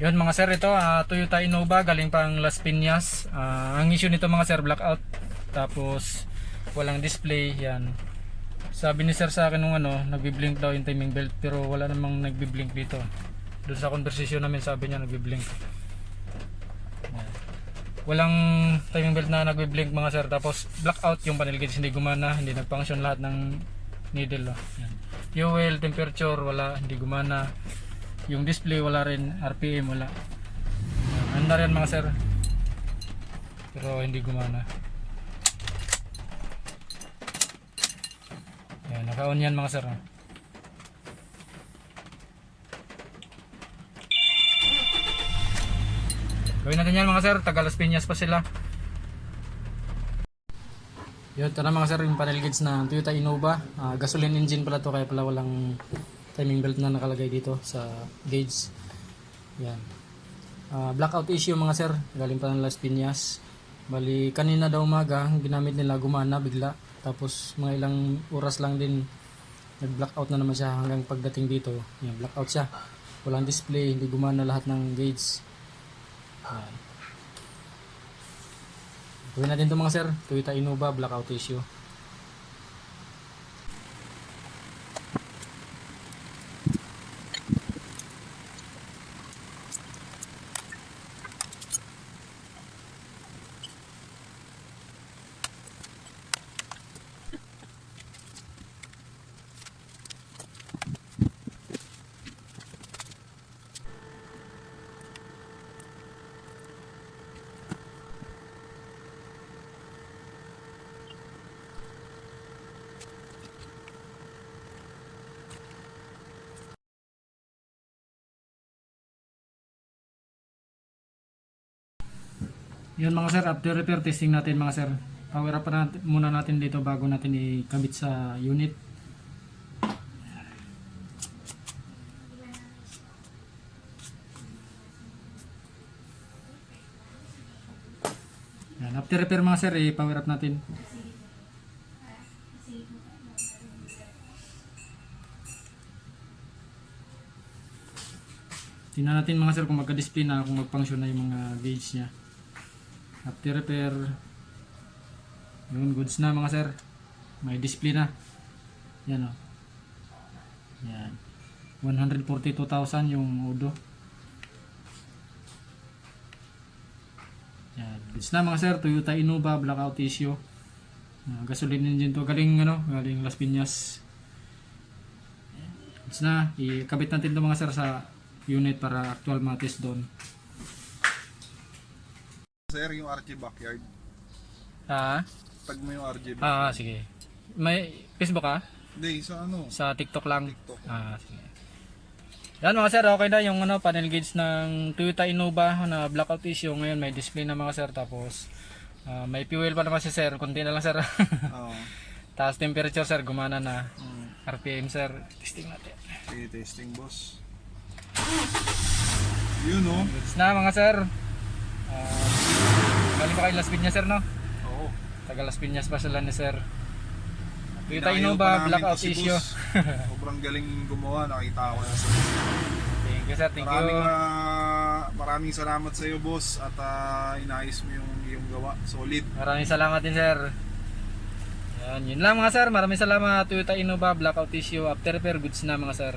Yun mga sir, ito Toyota Innova galing pang Las Piñas. Ang issue nito mga sir, blackout. Tapos walang display yan. Sabi ni sir sa akin nung nagbi-blink daw yung timing belt, pero wala namang nagbi-blink dito. Doon sa conversation namin sabi niya nagbi-blink. Yan. Walang timing belt na nagbi-blink mga sir. Tapos blackout yung panel gauge, hindi gumana, hindi nag-function lahat ng needle. Yan. Fuel, temperature wala, hindi gumana. Yung display wala rin, RPM wala. Andar yan mga sir. Pero hindi gumana. Yan, naka-on yan mga sir. Gawin natin yan mga sir, taga Las Piñas pa sila. Yun, ito na mga sir yung panel gauge na Toyota Innova. Gasoline engine pala to, kaya pala walang timing belt na nakalagay dito sa gauge. Yan. Blackout issue mga sir, galing pa ng Las Piñas. Bali kanina daw umaga ginamit nila, gumana bigla. Tapos mga ilang oras lang din nag-blackout na naman siya hanggang pagdating dito. Yan, blackout siya. Walang display, hindi gumana lahat ng gauge. Yan. Gawin natin ito mga sir, Toyota Innova blackout issue. Yun mga sir, after repair testing natin mga sir. Power up pa muna natin dito bago natin ikabit sa unit. Yan, after repair mga sir, power up natin. Tingnan natin mga sir kung magka-display na, kung mag-function na yung mga gauge niya. After repair, yun, goods na mga sir, may display na. Yan o, yan, 142,000 yung odo. Yan, goods na mga sir, Toyota Innova blackout issue. Gasoline engine to, galing galing Las Piñas. Goods na, ikabit natin to mga sir sa unit para actual matest doon. Sir, yung RG backyard. Tag mo yung RG Ah, sige. May Facebook ka? Hindi, sa Sa TikTok lang? TikTok. Sige. Yan mga sir, okay na yung panel gauge ng Toyota Innova na blackout issue. Ngayon may display na mga sir. Tapos may fuel pa naman si sir. Kunti na lang sir. Oo. Tapos temperature sir, gumana na. RPM sir, testing natin. Okay, testing boss. Yun o. Goods na mga sir. Galing pa kay Las Piñas sir, no? Oo. Taga Las Piñas pa sila ni sir. Toyota Pinayo Innova pa namin blackout to si issue. boss. Sobrang galing gumawa, nakita ko na sa Thank you sir, thank you. Maraming salamat sa iyo boss at inayos mo yung gawa. Solid. Maraming salamat din sir. Yan, yun lang mga sir. Maraming salamat Toyota Innova blackout issue. After repair goods na mga sir.